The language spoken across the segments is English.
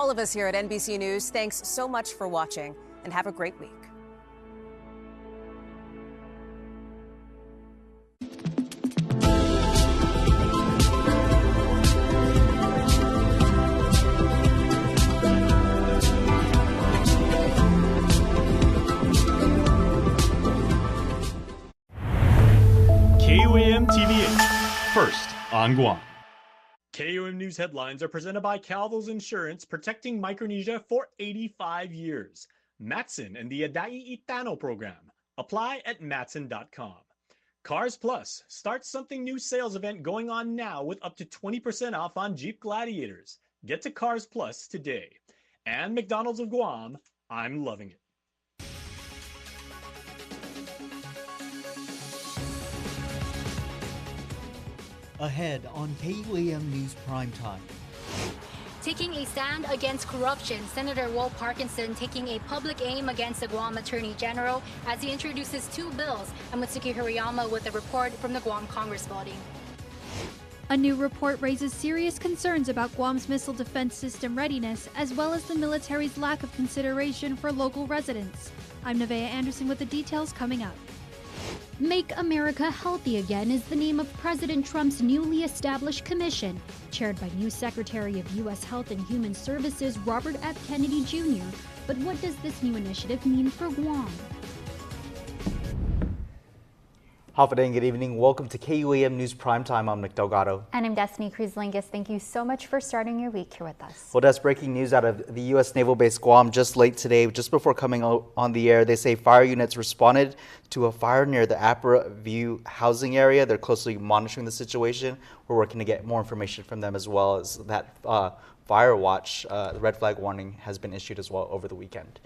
all of us here at NBC News, thanks so much for watching and have a great week. KUAM TV8, first on Guam. KUAM News headlines are presented by Calvil's Insurance, protecting Micronesia for 85 years. Matson and the Adai Itano program. Apply at matson.com. Cars Plus starts something new sales event going on now with up to 20% off on Jeep Gladiators. Get to Cars Plus today. And McDonald's of Guam, I'm loving it. Ahead on KUAM News Primetime. Taking a stand against corruption, Senator Walt Parkinson taking a public aim against the Guam Attorney General as he introduces two bills. I'm Mitsuki Hirayama with a report from the Guam Congress building. A new report raises serious concerns about Guam's missile defense system readiness, as well as the military's lack of consideration for local residents. I'm Nevaeh Anderson with the details coming up. Make America Healthy Again is the name of President Trump's newly established commission, chaired by new Secretary of U.S. Health and Human Services Robert F. Kennedy Jr. But what does this new initiative mean for Guam? Hafa and good evening. Welcome to KUAM News Primetime. I'm Nick Delgado. And I'm Destiny Cruz-Lingus. Thank you so much for starting your week here with us. Well, that's breaking news out of the U.S. Naval Base Guam just late today. Just before coming on the air, they say fire units responded to a fire near the Apra View housing area. They're closely monitoring the situation. We're working to get more information from them, as well as that fire watch, the red flag warning has been issued as well over the weekend.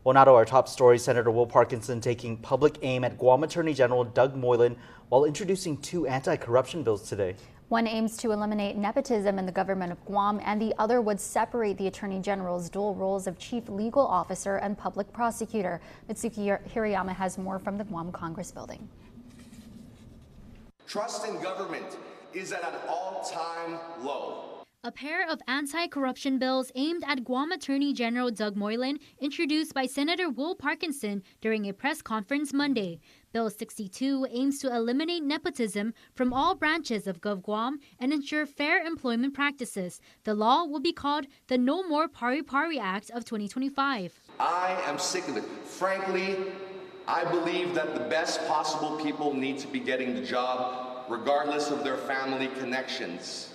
Well, now to our top story. Senator Will Parkinson taking public aim at Guam Attorney General Doug Moylan while introducing two anti-corruption bills today. One aims to eliminate nepotism in the government of Guam, and the other would separate the Attorney General's dual roles of Chief Legal Officer and Public Prosecutor. Mitsuki Hirayama has more from the Guam Congress building. Trust in government is at an all-time low. A pair of anti-corruption bills aimed at Guam Attorney General Doug Moylan, introduced by Senator Will Parkinson during a press conference Monday. Bill 62 aims to eliminate nepotism from all branches of GovGuam and ensure fair employment practices. The law will be called the No More Pari Pari Act of 2025. I am sick of it. Frankly, I believe that the best possible people need to be getting the job, regardless of their family connections.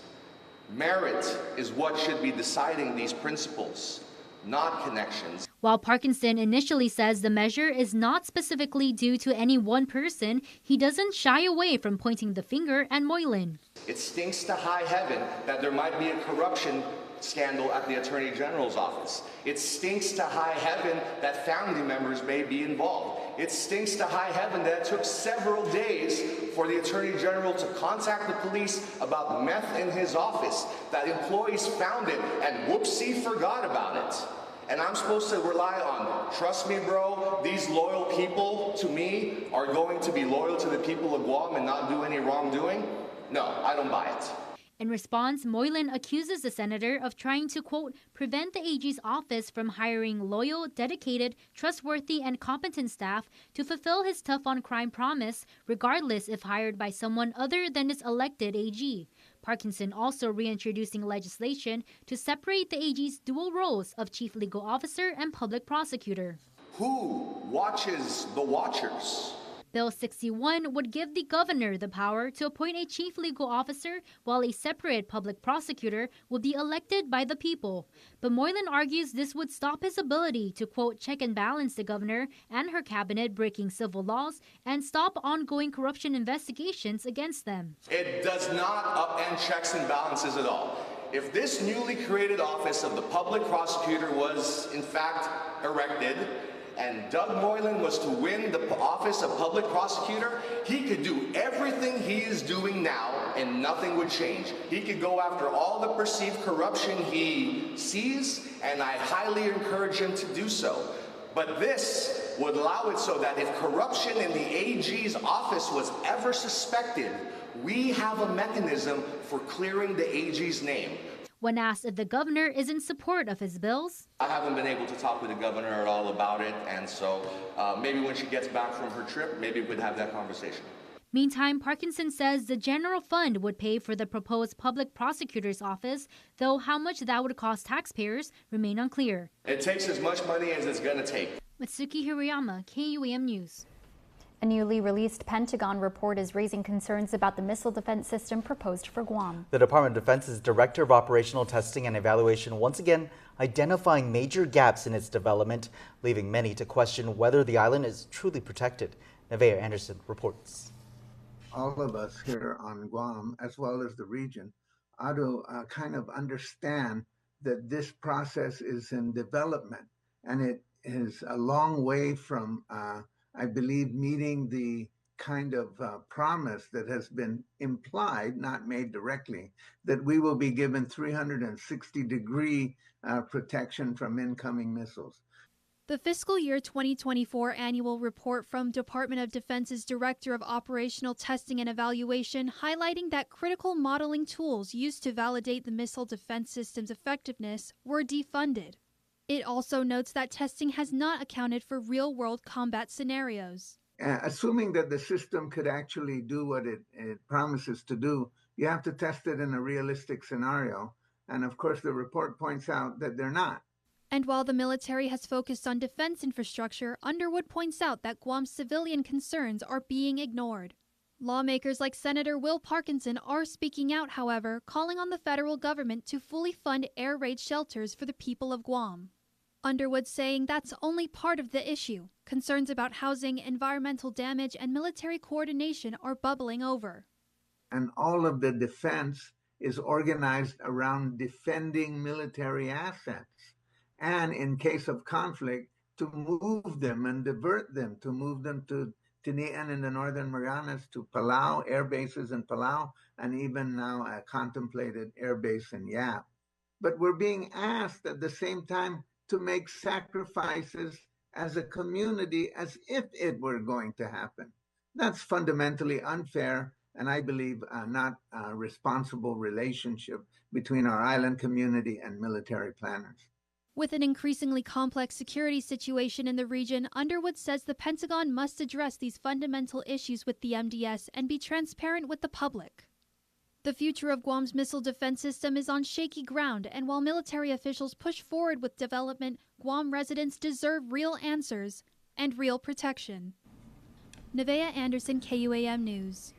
Merit is what should be deciding these principles, not connections. While Parkinson initially says the measure is not specifically due to any one person, he doesn't shy away from pointing the finger at Moylan. It stinks to high heaven that there might be a corruption scandal at the Attorney General's office. It stinks to high heaven that family members may be involved. It stinks to high heaven that it took several days for the Attorney General to contact the police about meth in his office, that employees found it and whoopsie forgot about it. And I'm supposed to rely on, trust me bro, these loyal people to me are going to be loyal to the people of Guam and not do any wrongdoing? No, I don't buy it. In response, Moylan accuses the senator of trying to, quote, prevent the AG's office from hiring loyal, dedicated, trustworthy, and competent staff to fulfill his tough-on-crime promise, regardless if hired by someone other than his elected AG. Parkinson also reintroducing legislation to separate the AG's dual roles of Chief Legal Officer and Public Prosecutor. Who watches the watchers? Bill 61 would give the governor the power to appoint a chief legal officer, while a separate public prosecutor would be elected by the people. But Moylan argues this would stop his ability to, quote, check and balance the governor and her cabinet breaking civil laws and stop ongoing corruption investigations against them. It does not upend checks and balances at all. If this newly created office of the public prosecutor was, in fact, erected, and Doug Moylan was to win the office of public prosecutor, he could do everything he is doing now and nothing would change. He could go after all the perceived corruption he sees, and I highly encourage him to do so. But this would allow it so that if corruption in the AG's office was ever suspected, we have a mechanism for clearing the AG's name. When asked if the governor is in support of his bills, I haven't been able to talk with the governor at all about it, and so maybe when she gets back from her trip, maybe we'd have that conversation. Meantime, Parkinson says the general fund would pay for the proposed public prosecutor's office, though how much that would cost taxpayers remain unclear. It takes as much money as it's going to take. Mitsuki Hirayama, KUAM News. A newly released Pentagon report is raising concerns about the missile defense system proposed for Guam. The Department of Defense's Director of Operational Testing and Evaluation once again identifying major gaps in its development, leaving many to question whether the island is truly protected. Nevaeh Anderson reports. All of us here on Guam, as well as the region, ought to kind of understand that this process is in development, and it is a long way from, I believe, meeting the kind of promise that has been implied, not made directly, that we will be given 360-degree protection from incoming missiles. The fiscal year 2024 annual report from Department of Defense's Director of Operational Testing and Evaluation highlighting that critical modeling tools used to validate the missile defense system's effectiveness were defunded. It also notes that testing has not accounted for real-world combat scenarios. Assuming that the system could actually do what it promises to do, you have to test it in a realistic scenario. And of course, the report points out that they're not. And while the military has focused on defense infrastructure, Underwood points out that Guam's civilian concerns are being ignored. Lawmakers like Senator Will Parkinson are speaking out, however, calling on the federal government to fully fund air raid shelters for the people of Guam. Underwood saying that's only part of the issue. Concerns about housing, environmental damage, and military coordination are bubbling over. And all of the defense is organized around defending military assets. And in case of conflict, to move them and divert them, to move them to Tinian in the Northern Marianas, to Palau, air bases in Palau, and even now a contemplated air base in Yap. But we're being asked at the same time to make sacrifices as a community as if it were going to happen. That's fundamentally unfair, and I believe not a responsible relationship between our island community and military planners. With an increasingly complex security situation in the region, Underwood says the Pentagon must address these fundamental issues with the MDS and be transparent with the public. The future of Guam's missile defense system is on shaky ground, and while military officials push forward with development, Guam residents deserve real answers and real protection. Nevaeh Anderson, KUAM News.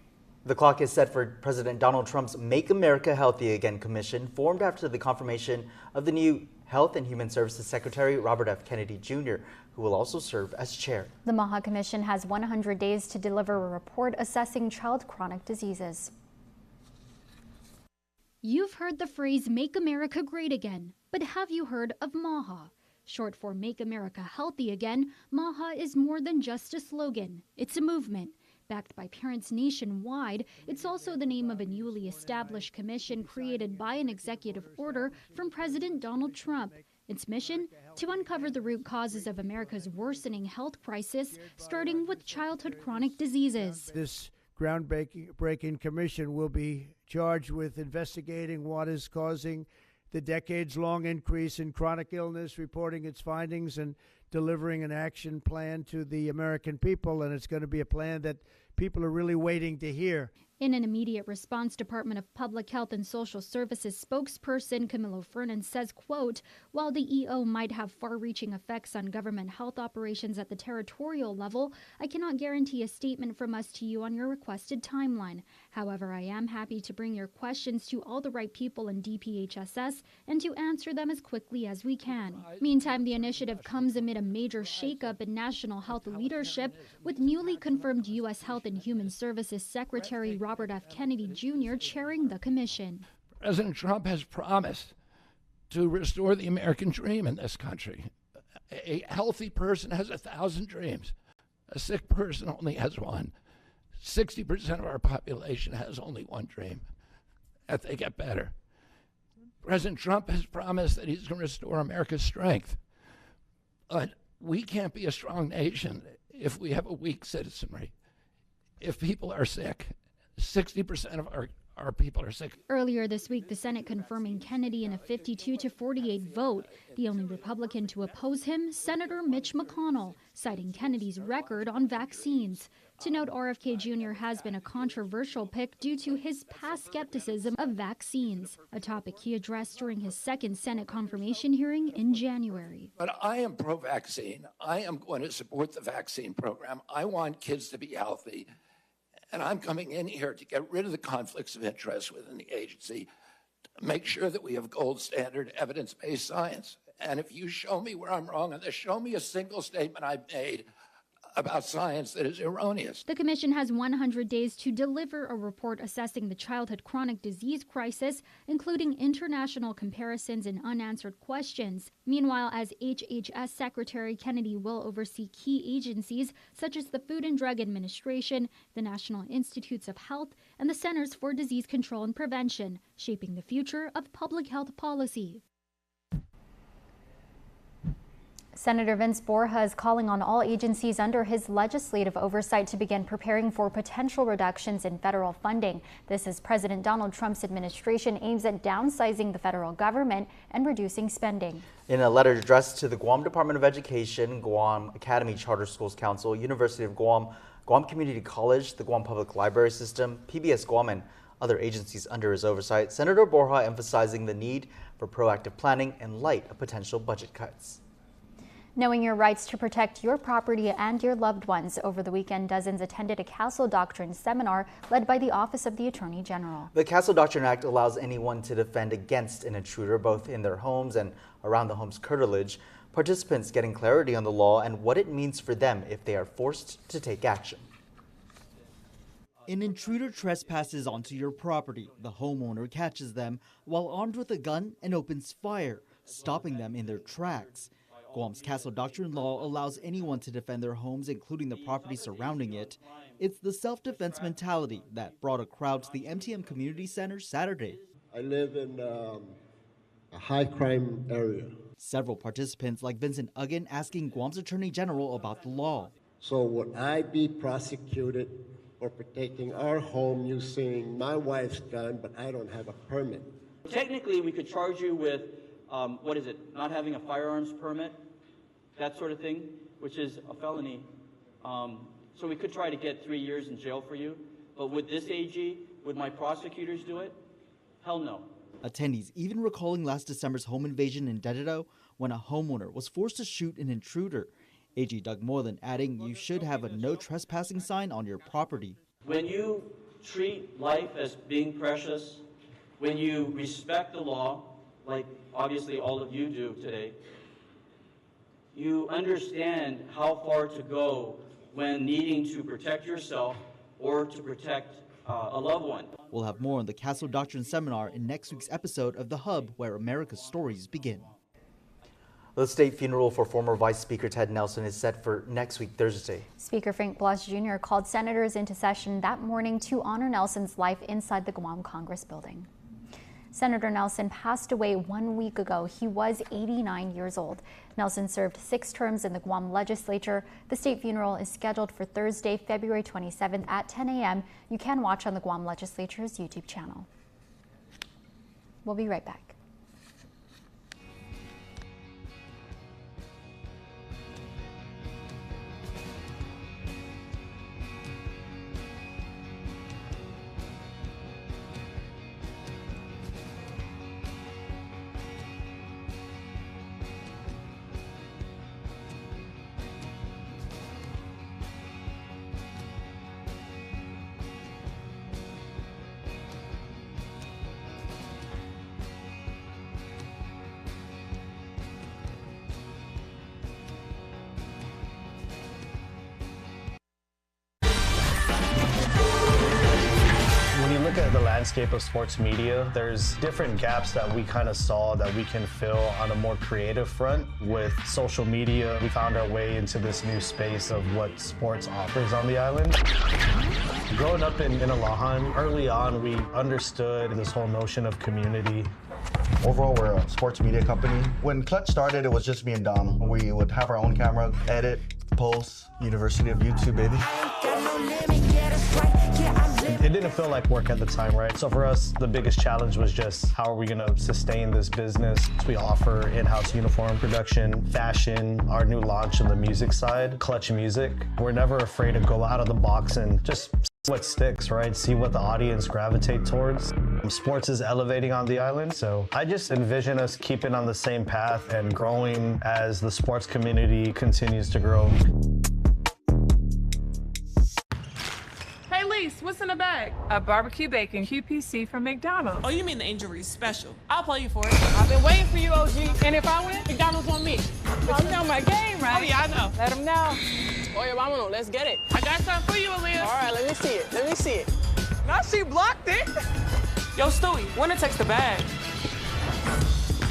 The clock is set for President Donald Trump's Make America Healthy Again Commission, formed after the confirmation of the new Health and Human Services Secretary Robert F. Kennedy Jr., who will also serve as chair. The MAHA Commission has 100 days to deliver a report assessing child chronic diseases. You've heard the phrase Make America Great Again, but have you heard of MAHA? Short for Make America Healthy Again, MAHA is more than just a slogan. It's a movement. Backed by parents nationwide, it's also the name of a newly established commission created by an executive order from President Donald Trump. Its mission? To uncover the root causes of America's worsening health crisis, starting with childhood chronic diseases. This groundbreaking commission will be charged with investigating what is causing the decades-long increase in chronic illness, reporting its findings, and delivering an action plan to the American people. And it's going to be a plan that people are really waiting to hear. In an immediate response, Department of Public Health and Social Services spokesperson Camilo Fernan says, quote, while the EO might have far-reaching effects on government health operations at the territorial level, I cannot guarantee a statement from us to you on your requested timeline. However, I am happy to bring your questions to all the right people in DPHSS and to answer them as quickly as we can. Meantime, the initiative comes amid a major shakeup in national health leadership, with newly confirmed U.S. Health and Human Services Secretary Robert F. Kennedy Jr. chairing the commission. President Trump has promised to restore the American dream in this country. A healthy person has 1,000 dreams. A sick person only has one. 60% of our population has only one dream, that they get better. President Trump has promised that he's going to restore America's strength. But we can't be a strong nation if we have a weak citizenry. If people are sick, 60% of our people are sick. Earlier this week, the Senate confirming Kennedy in a 52-48 vote. The only Republican to oppose him, Senator Mitch McConnell, citing Kennedy's record on vaccines. To note, RFK Jr. has been a controversial pick due to his past skepticism of vaccines, a topic he addressed during his second Senate confirmation hearing in January. But I am pro-vaccine. I am going to support the vaccine program. I want kids to be healthy. And I'm coming in here to get rid of the conflicts of interest within the agency, to make sure that we have gold standard evidence-based science. And if you show me where I'm wrong on this, show me a single statement I've made about science that is erroneous. The commission has 100 days to deliver a report assessing the childhood chronic disease crisis, including international comparisons and unanswered questions. Meanwhile, as HHS Secretary, Kennedy will oversee key agencies such as the Food and Drug Administration, the National Institutes of Health, and the Centers for Disease Control and Prevention, shaping the future of public health policy. Senator Vince Borja is calling on all agencies under his legislative oversight to begin preparing for potential reductions in federal funding. This as President Donald Trump's administration aims at downsizing the federal government and reducing spending. In a letter addressed to the Guam Department of Education, Guam Academy Charter Schools Council, University of Guam, Guam Community College, the Guam Public Library System, PBS Guam, and other agencies under his oversight, Senator Borja emphasizing the need for proactive planning in light of potential budget cuts. Knowing your rights to protect your property and your loved ones. Over the weekend, dozens attended a Castle Doctrine seminar led by the Office of the Attorney General. The Castle Doctrine Act allows anyone to defend against an intruder both in their homes and around the home's curtilage. Participants getting clarity on the law and what it means for them if they are forced to take action. An intruder trespasses onto your property. The homeowner catches them while armed with a gun and opens fire, stopping them in their tracks. Guam's Castle Doctrine law allows anyone to defend their homes, including the property surrounding it. It's the self-defense mentality that brought a crowd to the MTM Community Center Saturday. I live in a high-crime area. Several participants, like Vincent Uggan, asking Guam's Attorney General about the law. So would I be prosecuted for protecting our home using my wife's gun, but I don't have a permit? Technically, we could charge you with, not having a firearms permit, that sort of thing, which is a felony. So we could try to get 3 years in jail for you. But would this AG, would my prosecutors do it? Hell no. Attendees even recalling last December's home invasion in Dededo when a homeowner was forced to shoot an intruder. AG Doug Moreland adding you should have a no trespassing sign on your property. When you treat life as being precious, when you respect the law, like obviously all of you do today, you understand how far to go when needing to protect yourself or to protect a loved one. We'll have more on the Castle Doctrine seminar in next week's episode of The Hub, where America's stories begin. The state funeral for former Vice Speaker Ted Nelson is set for next week, Thursday. Speaker Frank Blas Jr. called senators into session that morning to honor Nelson's life inside the Guam Congress building. Senator Nelson passed away 1 week ago. He was 89 years old. Nelson served 6 terms in the Guam legislature. The state funeral is scheduled for Thursday, February 27th at 10 a.m. You can watch on the Guam legislature's YouTube channel. We'll be right back. Look at the landscape of sports media, there's different gaps that we kind of saw that we can fill on a more creative front. With social media, we found our way into this new space of what sports offers on the island. Growing up in Alahan, early on we understood this whole notion of community. Overall, we're a sports media company. When Clutch started, it was just me and Dom. We would have our own camera, edit, post, University of YouTube, baby. It didn't feel like work at the time, right? So for us, the biggest challenge was just how are we going to sustain this business? We offer in-house uniform production, fashion, our new launch on the music side, Clutch Music. We're never afraid to go out of the box and just see what sticks, right? See what the audience gravitate towards. Sports is elevating on the island, so I just envision us keeping on the same path and growing as the sports community continues to grow. Hey, Lise, what's in the bag? A barbecue bacon QPC from McDonald's. Oh, you mean the Angel Reese special? I'll play you for it. I've been waiting for you, OG. And if I win, McDonald's on me. But you know my game, right? Oh, yeah, I know. Let them know. Oye, vámonos, let's get it. I got something for you, Aaliyah. All right, let me see it. Let me see it. Now she blocked it. Yo, Stewie, when it takes the bag.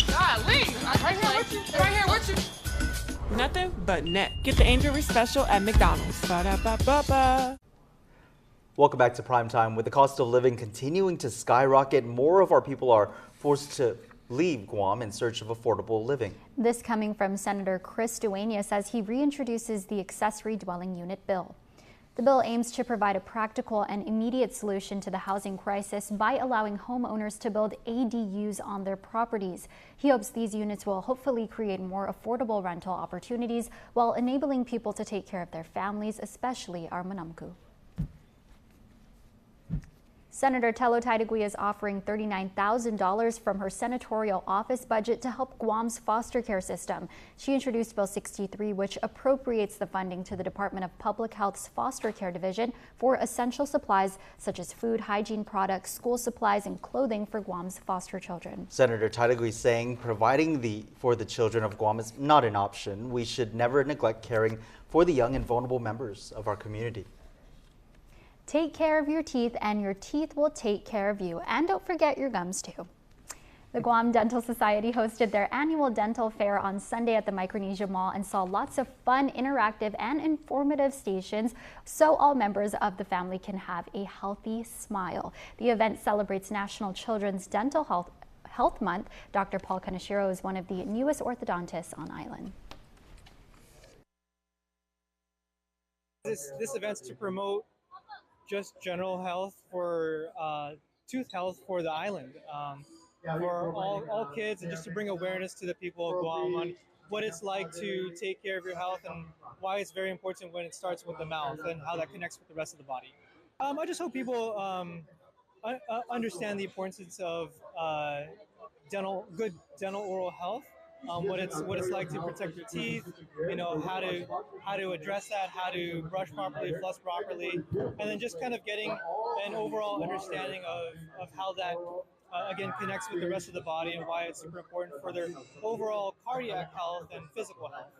Golly, right here with you. Right here with you. Nothing but net. Get the Angel Reese special at McDonald's. Ba-da-ba-ba-ba. Welcome back to Primetime. With the cost of living continuing to skyrocket, more of our people are forced to leave Guam in search of affordable living. This coming from Senator Chris Duenas as he reintroduces the accessory dwelling unit bill. The bill aims to provide a practical and immediate solution to the housing crisis by allowing homeowners to build ADUs on their properties. He hopes these units will hopefully create more affordable rental opportunities while enabling people to take care of their families, especially our Manamku. Senator Telo Taitagui is offering $39,000 from her senatorial office budget to help Guam's foster care system. She introduced Bill 63, which appropriates the funding to the Department of Public Health's Foster Care Division for essential supplies such as food, hygiene products, school supplies, and clothing for Guam's foster children. Senator Taitagui saying providing for the children of Guam is not an option. We should never neglect caring for the young and vulnerable members of our community. Take care of your teeth and your teeth will take care of you. And don't forget your gums too. The Guam Dental Society hosted their annual dental fair on Sunday at the Micronesia Mall and saw lots of fun, interactive, and informative stations so all members of the family can have a healthy smile. The event celebrates National Children's Dental Health Month. Dr. Paul Kaneshiro is one of the newest orthodontists on island. This event's to promote just general health for tooth health for the island, for all kids, and just to bring awareness to the people of Guam on what it's like to take care of your health and why it's very important when it starts with the mouth and how that connects with the rest of the body. I just hope people understand the importance of good dental oral health. What it's like to protect your teeth, you know, how to address that, how to brush properly, floss properly, and then just kind of getting an overall understanding of how that again connects with the rest of the body and why it's super important for their overall cardiac health and physical health.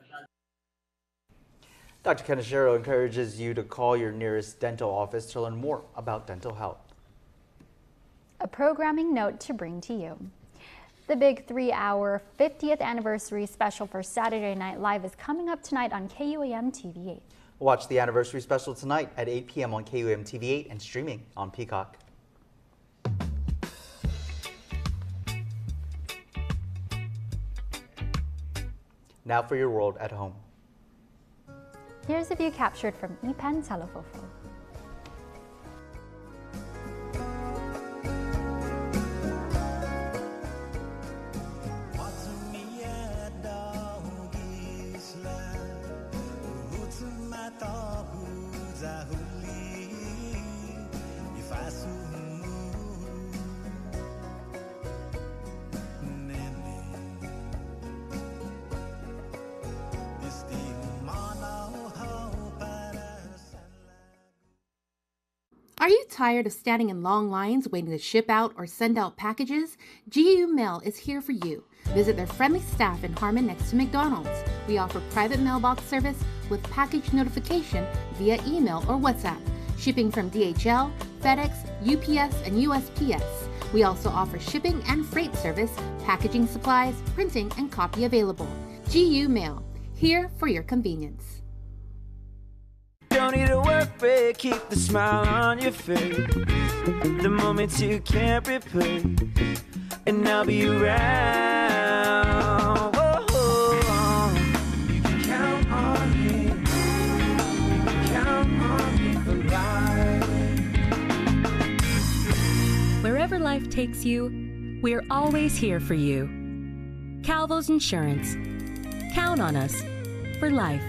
Dr. Kaneshiro encourages you to call your nearest dental office to learn more about dental health. A programming note to bring to you. The big 3-hour 50th anniversary special for Saturday Night Live is coming up tonight on KUAM TV8. Watch the anniversary special tonight at 8 p.m. on KUAM TV8 and streaming on Peacock. Now for your world at home. Here's a view captured from Ipan Salofofo. Are you tired of standing in long lines waiting to ship out or send out packages? GU Mail is here for you. Visit their friendly staff in Harmon next to McDonald's. We offer private mailbox service with package notification via email or WhatsApp. Shipping from DHL, FedEx, UPS, and USPS. We also offer shipping and freight service, packaging supplies, printing, and copy available. GU Mail, here for your convenience. Don't need a work break, keep the smile on your face. The moments you can't replace, and I'll be around. Whoa. You can count on me. You can count on me for life. takes you, we're always here for you. Calvo's Insurance. Count on us for life.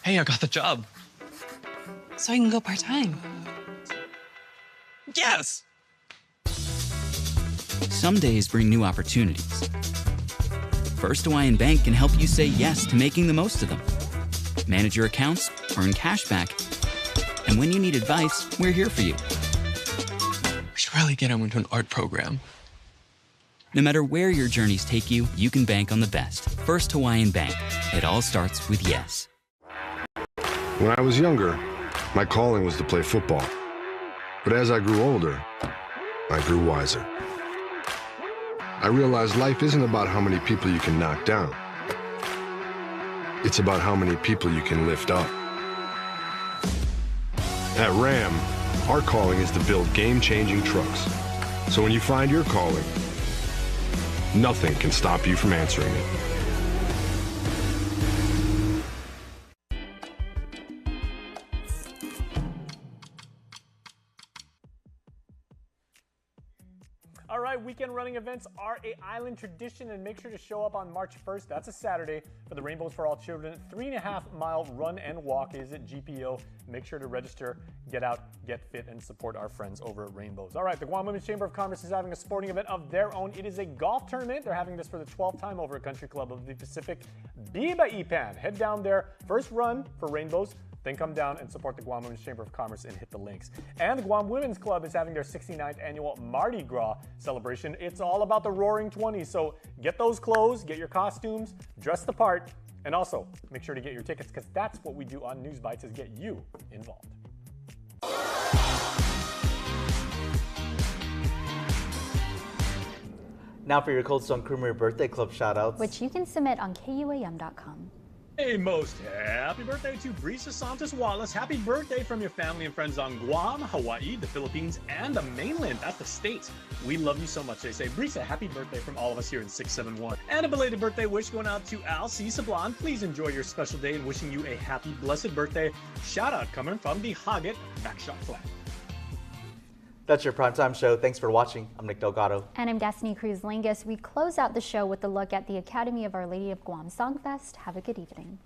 Hey, I got the job. So I can go part-time. Yes! Some days bring new opportunities. First Hawaiian Bank can help you say yes to making the most of them. Manage your accounts, earn cash back, and when you need advice, we're here for you. We should really get him into an art program. No matter where your journeys take you, you can bank on the best. First Hawaiian Bank. It all starts with yes. When I was younger, my calling was to play football. But as I grew older, I grew wiser. I realized life isn't about how many people you can knock down. It's about how many people you can lift up. At Ram, our calling is to build game-changing trucks. So when you find your calling, nothing can stop you from answering it. All right, weekend running events are an island tradition, and make sure to show up on March 1st. That's a Saturday for the Rainbows for All Children 3.5-mile run and walk is at GPO. Make sure to register, get out, get fit, and support our friends over at Rainbows. All right, the Guam Women's Chamber of Commerce is having a sporting event of their own. It is a golf tournament. They're having this for the 12th time over at Country Club of the Pacific. Biba Ipan. Head down there. First run for Rainbows. Then come down and support the Guam Women's Chamber of Commerce and hit the links. And the Guam Women's Club is having their 69th annual Mardi Gras celebration. It's all about the Roaring 20s, so get those clothes, get your costumes, dress the part, and also make sure to get your tickets, because that's what we do on News Bites, is get you involved. Now for your Cold Stone Creamery Birthday Club shoutouts. Which you can submit on KUAM.com. A most happy birthday to Brisa Santos Wallace. Happy birthday from your family and friends on Guam, Hawaii, the Philippines, and the mainland. That's the States. We love you so much, they say. Brisa, happy birthday from all of us here in 671. And a belated birthday wish going out to Al C. Sablon. Please enjoy your special day and wishing you a happy, blessed birthday. Shout out coming from the Hoggett Backshot Flat. That's your primetime show. Thanks for watching. I'm Nick Delgado. And I'm Destiny Cruz-Lingus. We close out the show with a look at the Academy of Our Lady of Guam Songfest. Have a good evening.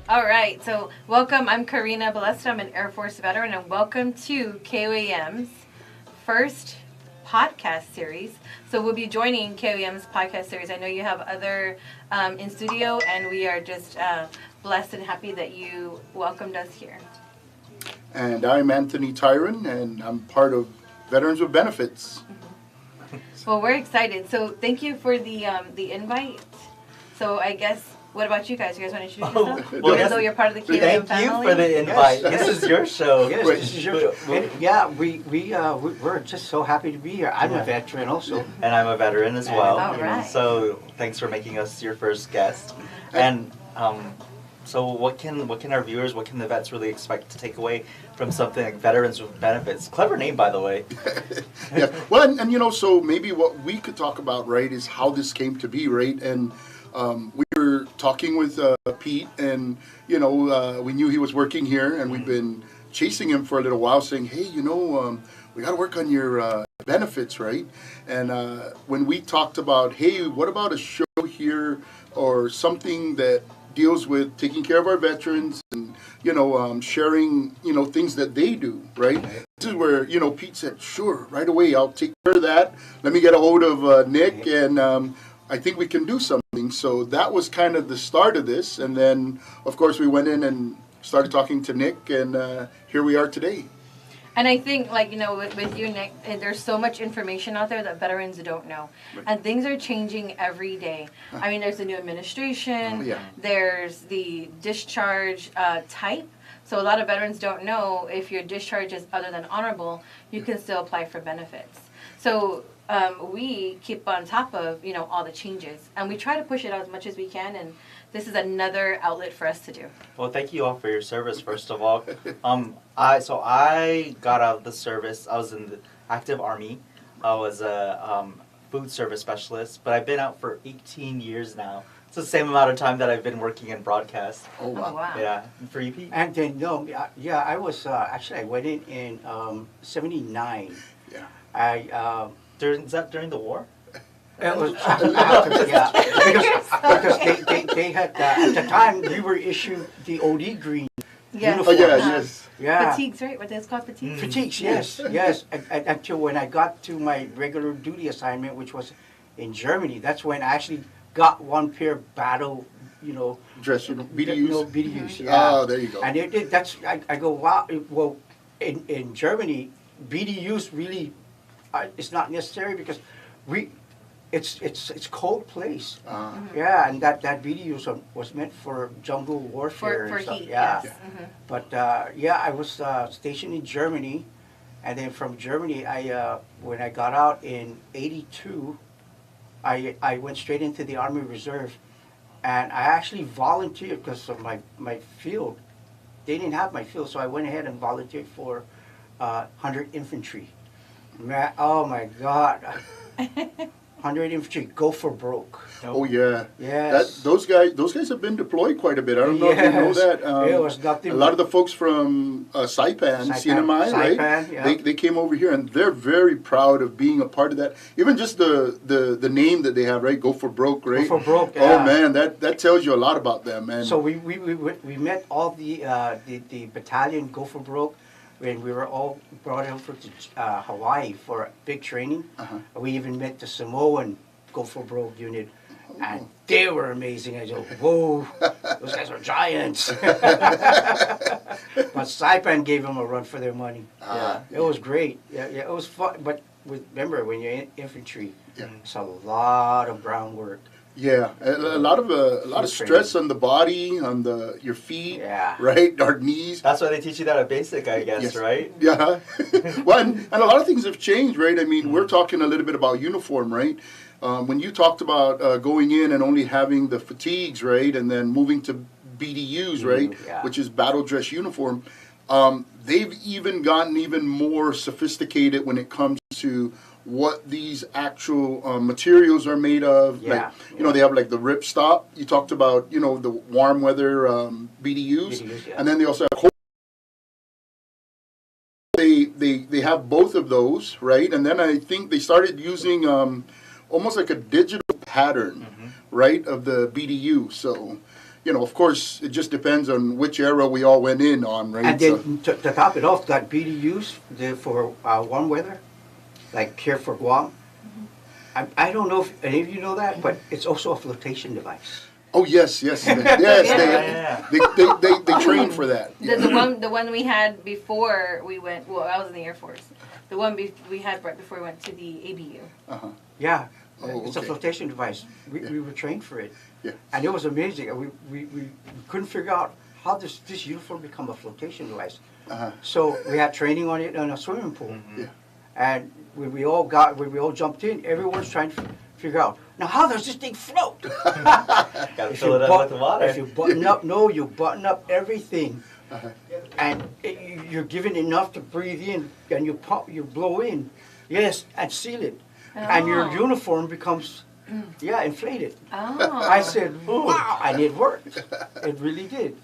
All right, so welcome. I'm Karina Balestra. I'm an Air Force veteran, and welcome to KUAM's first podcast series. So we'll be joining KUAM's podcast series. I know you have other in studio, and we are just blessed and happy that you welcomed us here. And I'm Anthony Tyron, and I'm part of Veterans with Benefits. Mm-hmm. Well, we're excited. So thank you for the invite. So I guess, what about you guys? You guys want to introduce yourself? Well, even though you're part of the KUAM family? Thank you for the invite. Yes. This is your show. Yes, this is your show. And yeah, we're just so happy to be here. I'm a veteran also. And I'm a veteran as well. All right. So thanks for making us your first guest. And so what can our viewers, what can the vets really expect to take away from something like Veterans with Benefits? Clever name, by the way. Yeah. Well, and you know, so maybe what we could talk about, right, is how this came to be, right? And we were talking with Pete, and you know, we knew he was working here, and we've been chasing him for a little while, saying, "Hey, you know, we got to work on your benefits, right?" And when we talked about, "Hey, what about a show here or something that deals with taking care of our veterans and you know sharing things that they do, right?" This is where Pete said, "Sure, right away, I'll take care of that. Let me get a hold of Nick and." I think we can do something. So that was kind of the start of this. And then, of course, we went in and started talking to Nick, and here we are today. And I think, like, with you, Nick, there's so much information out there that veterans don't know. Right. And things are changing every day. I mean, there's the new administration. There's the discharge type. So a lot of veterans don't know if your discharge is other than honorable, you can still apply for benefits. So we keep on top of, all the changes. And we try to push it out as much as we can. And this is another outlet for us to do. Well, thank you all for your service, first of all. I got out of the service. I was in the active Army. I was a food service specialist, but I've been out for 18 years now. It's the same amount of time that I've been working in broadcast. Oh, wow. Yeah. For you, Pete? And then, no, yeah, I was, actually, I went in 79. Yeah. Is that during the war? It was after, yeah, because they had, at the time, we were issued the OD green uniforms. Oh, yeah, yes. Yeah. Fatigues, right? What it's called, fatigues? Fatigues, yes, yes. Until when I got to my regular duty assignment, which was in Germany, that's when I actually got one pair of battle, dress, BDUs? No, BDUs, yeah. Oh, there you go. And that's, I go, wow, well, in Germany, BDUs really, it's not necessary because it's cold place. Yeah, and that BDU was meant for jungle warfare for and stuff. heat, Yeah. yes. Mm-hmm. But yeah, I was stationed in Germany, and then from Germany, when I got out in '82, I went straight into the Army Reserve, and I actually volunteered because of my field. They didn't have my field, so I went ahead and volunteered for 100 Infantry. Man, oh my God. 100 Infantry, go for broke. Oh yeah, yes. Those guys have been deployed quite a bit. I don't know if you know that. It was nothing. A lot of the folks from Saipan, CNMI, right? Yeah. They came over here, and they're very proud of being a part of that. Even just the name that they have, right? Go for broke, right? Go for broke. Yeah. Oh man, that tells you a lot about them, man. So we met all the battalion Go for Broke. When we were all brought over to Hawaii for big training. We even met the Samoan Go for Broke unit, and they were amazing. I go, whoa, those guys are giants. But Saipan gave them a run for their money. Yeah, it was great. Yeah, it was fun. But remember, when you're in infantry, it's a lot of groundwork. Yeah, a lot of stress on the body, on your feet, right, our knees. That's why they teach you that at basic, I guess, right? Yeah. Well, and a lot of things have changed, right? I mean, we're talking a little bit about uniform, right? When you talked about going in and only having the fatigues, right, and then moving to BDUs, right, which is battle dress uniform, they've even gotten even more sophisticated when it comes to what these actual materials are made of. Yeah. Like, they have like the rip stop. You talked about, the warm weather BDUs. And then they also have cold. They have both of those, right? And then I think they started using almost like a digital pattern, right, of the BDU. So, of course, it just depends on which era we all went in on, right? And then to top it off, that BDUs for warm weather, like here for Guam. I don't know if any of you know that, but it's also a flotation device. Oh yes, they train for that. The one we had before we went. Well, I was in the Air Force. The one we had right before we went to the ABU. Yeah. Oh, it's a flotation device. We were trained for it. Yeah. And it was amazing. We couldn't figure out how this uniform become a flotation device. So we had training on it in a swimming pool. Yeah. And when we all jumped in, everyone's trying to figure out, now how does this thing float? Gotta fill it up with the water. If you button up, you button up everything. And you're given enough to breathe in, and you blow in, yes, and seal it. And your uniform becomes, inflated. I said, wow, and it worked. It really did.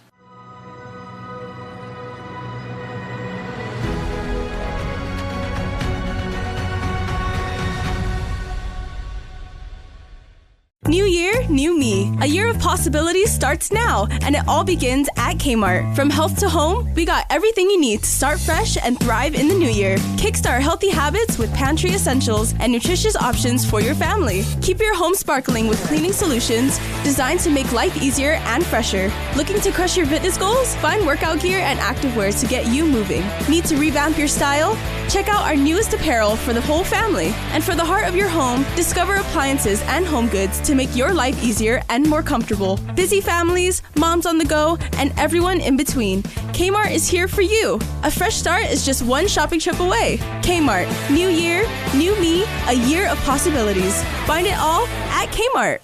New year, new me. A year of possibilities starts now, and it all begins at Kmart. From health to home, we got everything you need to start fresh and thrive in the new year. Kickstart healthy habits with pantry essentials and nutritious options for your family. Keep your home sparkling with cleaning solutions designed to make life easier and fresher. Looking to crush your fitness goals? Find workout gear and activewear to get you moving. Need to revamp your style? Check out our newest apparel for the whole family. And for the heart of your home, discover appliances and home goods to make your life easier and more comfortable. Busy families, moms on the go, and everyone in between. Kmart is here for you. A fresh start is just one shopping trip away. Kmart. New year, new me, a year of possibilities. Find it all at Kmart.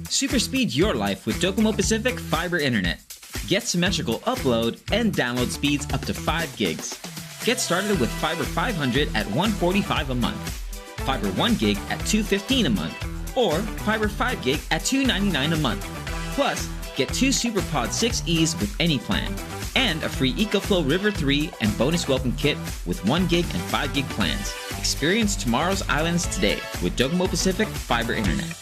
Super speed your life with Docomo Pacific Fiber Internet. Get symmetrical upload and download speeds up to 5 gigs. Get started with Fiber 500 at $145 a month, Fiber 1 gig at $215 a month, or Fiber 5 gig at $299 a month. Plus, get 2 SuperPod 6Es with any plan, and a free EcoFlow River 3 and bonus welcome kit with 1 gig and 5 gig plans. Experience tomorrow's islands today with Docomo Pacific Fiber Internet.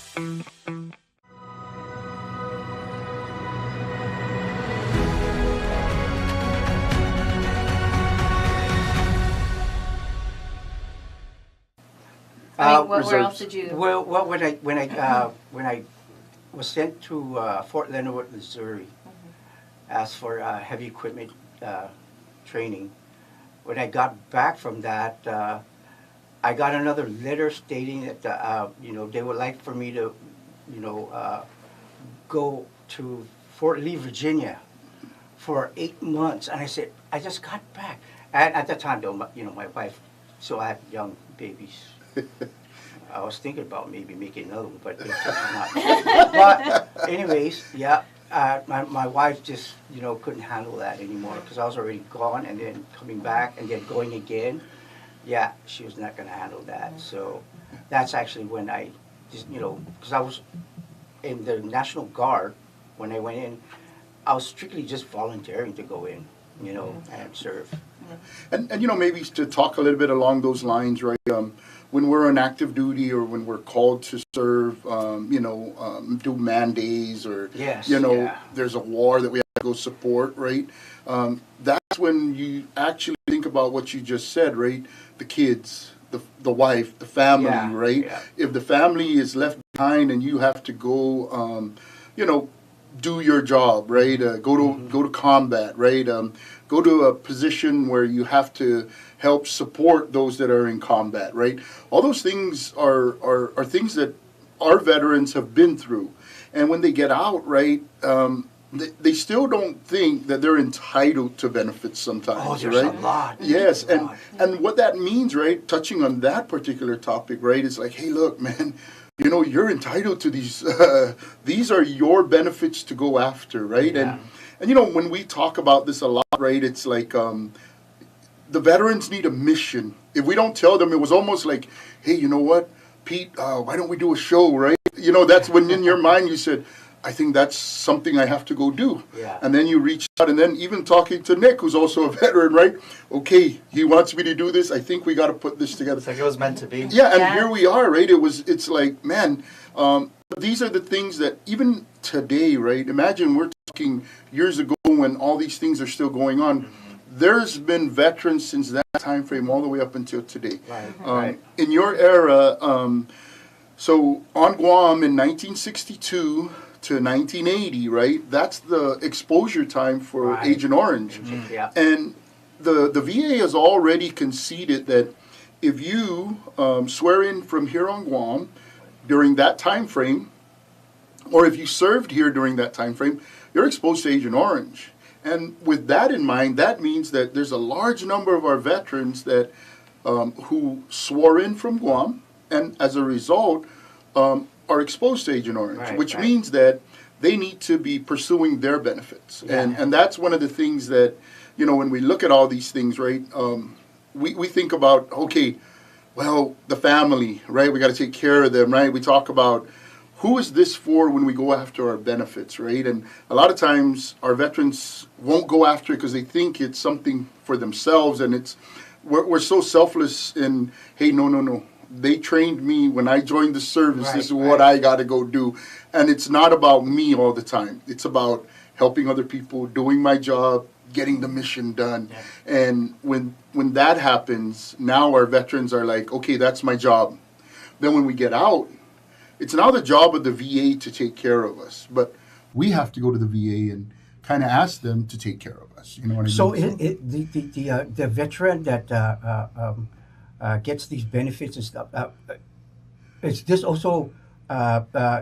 Where else did you? Well, when I was sent to Fort Leonard Wood, Missouri, asked for heavy equipment training. When I got back from that, I got another letter stating that they would like for me to, go to Fort Lee, Virginia, for 8 months. And I said, I just got back. And at the time, though, my wife, so I had young babies. I was thinking about maybe making another one, but not. But anyways, yeah, my wife just couldn't handle that anymore because I was already gone and then coming back and then going again. Yeah, she was not going to handle that. So that's actually when I just because I was in the National Guard when I went in, I was strictly just volunteering to go in, and serve. And maybe to talk a little bit along those lines, right? When we're on active duty or when we're called to serve, do man days or, there's a war that we have to go support, right? That's when you actually think about what you just said, right? The kids, the wife, the family, right? Yeah. If the family is left behind and you have to go, do your job, right? Go to combat, right? Go to a position where you have to help support those that are in combat, right? All those things are things that our veterans have been through. And when they get out, right, they still don't think that they're entitled to benefits sometimes, oh, there's right? A lot. Yes, and what that means, right, touching on that particular topic, right, is like, hey, look, man, you're entitled to these. These are your benefits to go after, right? Yeah. And when we talk about this a lot, right, it's like the veterans need a mission. If we don't tell them, it was almost like, hey, you know what, Pete, why don't we do a show, right? That's when in your mind you said, I think that's something I have to go do. Yeah. And then you reach out, and then even talking to Nick, who's also a veteran, right? Okay, he wants me to do this. I think we got to put this together. It's like it was meant to be. Yeah, and here we are, right? It's like, man, these are the things that even today, right? Imagine we're talking years ago when all these things are still going on. Mm-hmm. There's been veterans since that time frame all the way up until today. Right. In your era, so on Guam in 1962 to 1980, right? That's the exposure time for Agent Orange. Mm-hmm. Yeah. And the VA has already conceded that if you swear in from here on Guam during that time frame, or if you served here during that time frame, you're exposed to Agent Orange. And with that in mind, that means that there's a large number of our veterans that who swore in from Guam, and as a result, are exposed to Agent Orange, which means that they need to be pursuing their benefits. Yeah. And that's one of the things that, when we look at all these things, right, we think about, okay, well, the family, right, we got to take care of them, right? We talk about who is this for when we go after our benefits, right? And a lot of times our veterans won't go after it because they think it's something for themselves, and we're so selfless in, hey, no. They trained me when I joined the service. This is what I got to go do. And it's not about me all the time. It's about helping other people, doing my job, getting the mission done. Yeah. And when that happens, now our veterans are like, okay, that's my job. Then when we get out, it's now the job of the VA to take care of us. But we have to go to the VA and kind of ask them to take care of us. You know what I mean? So the veteran that gets these benefits and stuff, is this also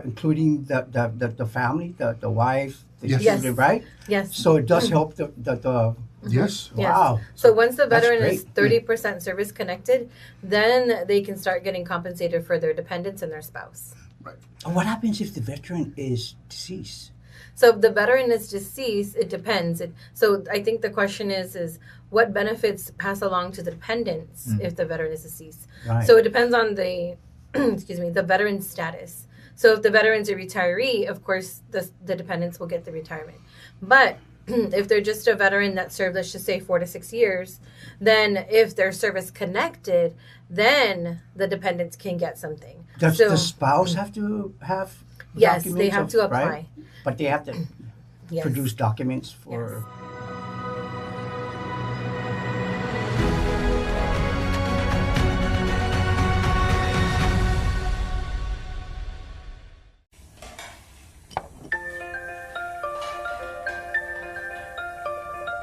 including the family, the wife, the children, right? Yes. So it does help the Yes. Wow. So once the veteran is 30% service connected, then they can start getting compensated for their dependents and their spouse. Right. What happens if the veteran is deceased? So if the veteran is deceased, it depends. So I think the question is what benefits pass along to the dependents if the veteran is deceased. Right. So it depends on the the veteran's status. So if the veteran's a retiree, of course the dependents will get the retirement. But if they're just a veteran that served, let's just say 4 to 6 years, then if they're service connected, then the dependents can get something. Does the spouse have to have Yes, documents they have to apply. Right? But they have to Yes. produce documents for...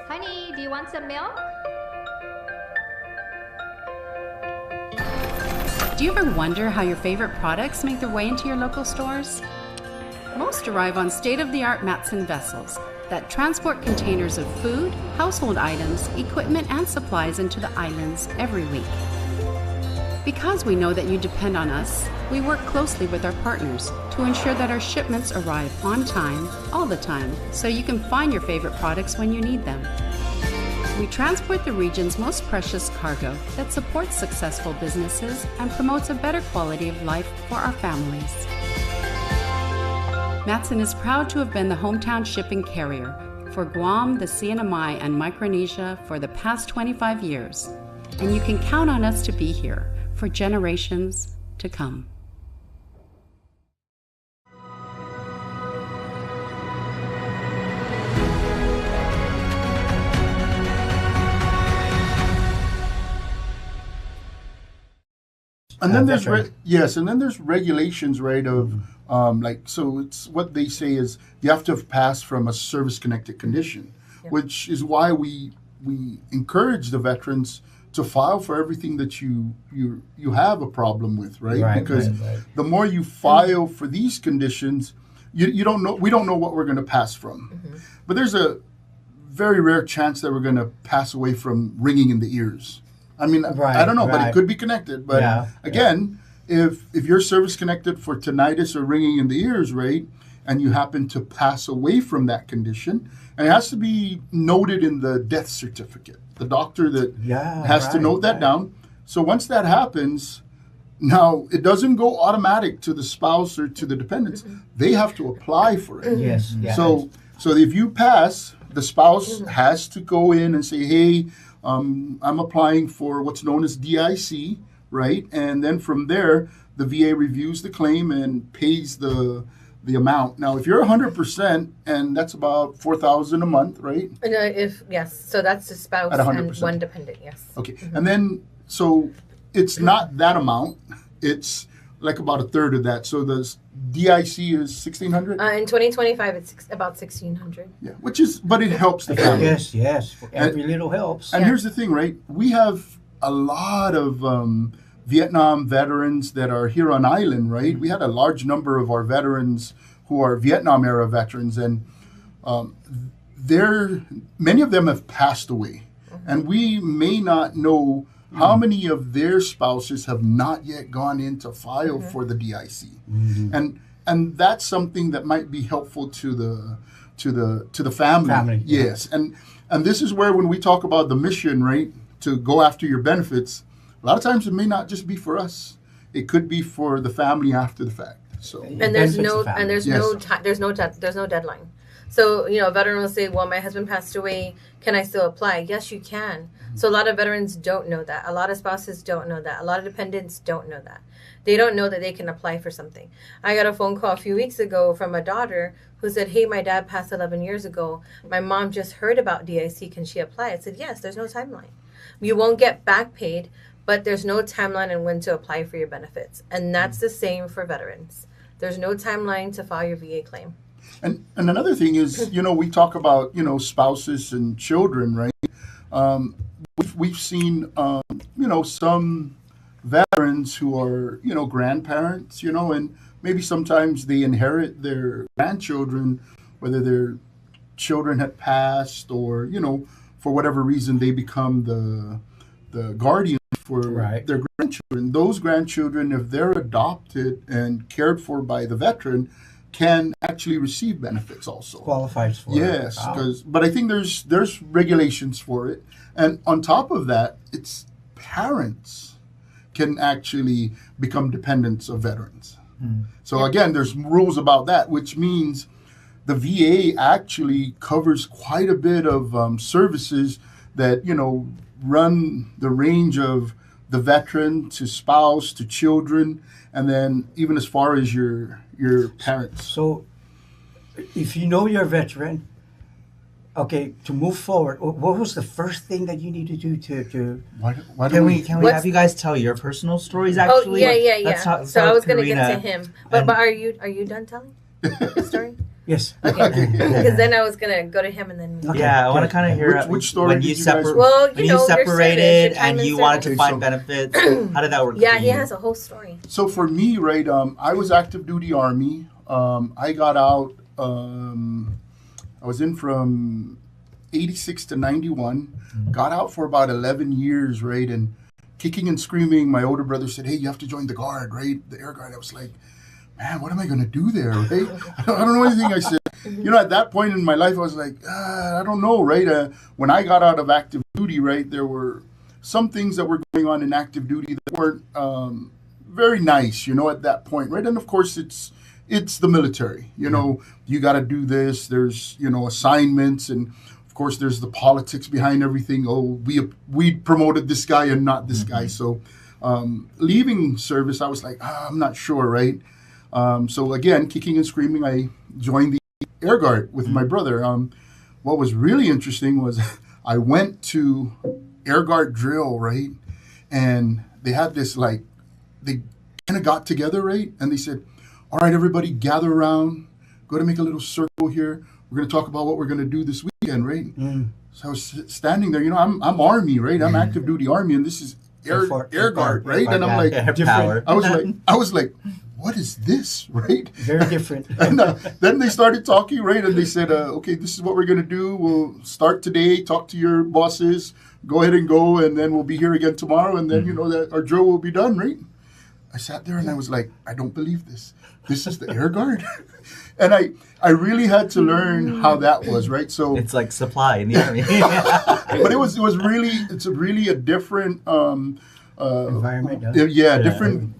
Honey, do you want some milk? Do you ever wonder how your favorite products make their way into your local stores? Most arrive on state-of-the-art Matson vessels that transport containers of food, household items, equipment, and supplies into the islands every week. Because we know that you depend on us, we work closely with our partners to ensure that our shipments arrive on time, all the time, so you can find your favorite products when you need them. We transport the region's most precious cargo that supports successful businesses and promotes a better quality of life for our families. Matson is proud to have been the hometown shipping carrier for Guam, the CNMI, and Micronesia for the past 25 years, and you can count on us to be here for generations to come. And then there's and then there's regulations, right? Of so it's what they say is you have to have passed from a service-connected condition, which is why we encourage the veterans to file for everything that you have a problem with, right? Because the more you file for these conditions, we don't know what we're going to pass from, but there's a very rare chance that we're going to pass away from ringing in the ears. I mean, I don't know, but it could be connected. But again, if you're service connected for tinnitus or ringing in the ears, right, and you happen to pass away from that condition, and it has to be noted in the death certificate. The doctor that has to note that down. So once that happens, now it doesn't go automatic to the spouse or to the dependents. They have to apply for it. Yes. So if you pass, the spouse has to go in and say, hey, I'm applying for what's known as DIC, right? And then from there, the VA reviews the claim and pays the amount. Now, if you're 100%, and that's about $4,000 a month, right? So that's the spouse and one dependent, yes. Okay, and then so it's not that amount; it's like about a third of that. So the DIC is $1,600. In 2025, it's about $1,600. Yeah, but it helps the family. Yes. Every little helps. And here's the thing, right? We have a lot of Vietnam veterans that are here on island, right? We had a large number of our veterans who are Vietnam era veterans, and many of them have passed away, and we may not know how many of their spouses have not yet gone in to file for the DIC, and that's something that might be helpful to the family. Yes, and this is where when we talk about the mission, right, to go after your benefits, a lot of times it may not just be for us; it could be for the family after the fact. So and there's no deadline. So, a veteran will say, well, my husband passed away. Can I still apply? Yes, you can. So a lot of veterans don't know that. A lot of spouses don't know that. A lot of dependents don't know that. They don't know that they can apply for something. I got a phone call a few weeks ago from a daughter who said, hey, my dad passed 11 years ago. My mom just heard about DIC. Can she apply? I said, yes, there's no timeline. You won't get back paid, but there's no timeline on when to apply for your benefits. And that's the same for veterans. There's no timeline to file your VA claim. And another thing is, we talk about, spouses and children, right? We've seen, some veterans who are, grandparents, and maybe sometimes they inherit their grandchildren, whether their children had passed or, for whatever reason, they become the guardian for their grandchildren. Those grandchildren, if they're adopted and cared for by the veteran, can actually receive benefits also. Qualifies for yes, it. Wow. But I think there's regulations for it. And on top of that, it's parents can actually become dependents of veterans. So again, there's rules about that, which means the VA actually covers quite a bit of services that, run the range of the veteran to spouse to children, and then even as far as your parents. So if you know you're a veteran, okay, to move forward, what was the first thing that you need to do to why can we have you guys tell your personal stories actually? Oh, yeah. So I was going to get to him. But are you done telling the story? Yes. Okay. Because then I was going to go to him and then... Okay. Yeah, I want to kind of hear which story when you guys... Well, when you separated your and you wanted to find benefits. How did that work? Yeah, he has a whole story. So for me, right, I was active duty Army. I got out, I was in from 86 to 91, got out for about 11 years, right, and kicking and screaming, my older brother said, hey, you have to join the Guard, right, the Air Guard. I was like, man, what am I going to do there, right? I don't know anything. I said, at that point in my life, I was like, I don't know, right? When I got out of active duty, right, there were some things that were going on in active duty that weren't very nice, at that point, right? And of course, it's the military, you got to do this. There's, assignments, and of course, there's the politics behind everything. Oh, we promoted this guy and not this guy. So leaving service, I was like, I'm not sure, right? So again, kicking and screaming, I joined the Air Guard with my brother. What was really interesting was I went to Air Guard drill, right? And they had this, they kind of got together, right? And they said, all right, everybody gather around, go to make a little circle here. We're going to talk about what we're going to do this weekend, right? So I was standing there, I'm Army, right? I'm active duty Army, and this is Air Guard, right? And I'm like, I was like, what is this, right? Very different. And then they started talking, right? And they said, okay, this is what we're going to do. We'll start today, talk to your bosses, go ahead and go, and then we'll be here again tomorrow, and then, that our drill will be done, right? I sat there and I was like, I don't believe this. This is the Air Guard? And I really had to learn how that was, right? So it's like supply in the Army. But it's really a different environment.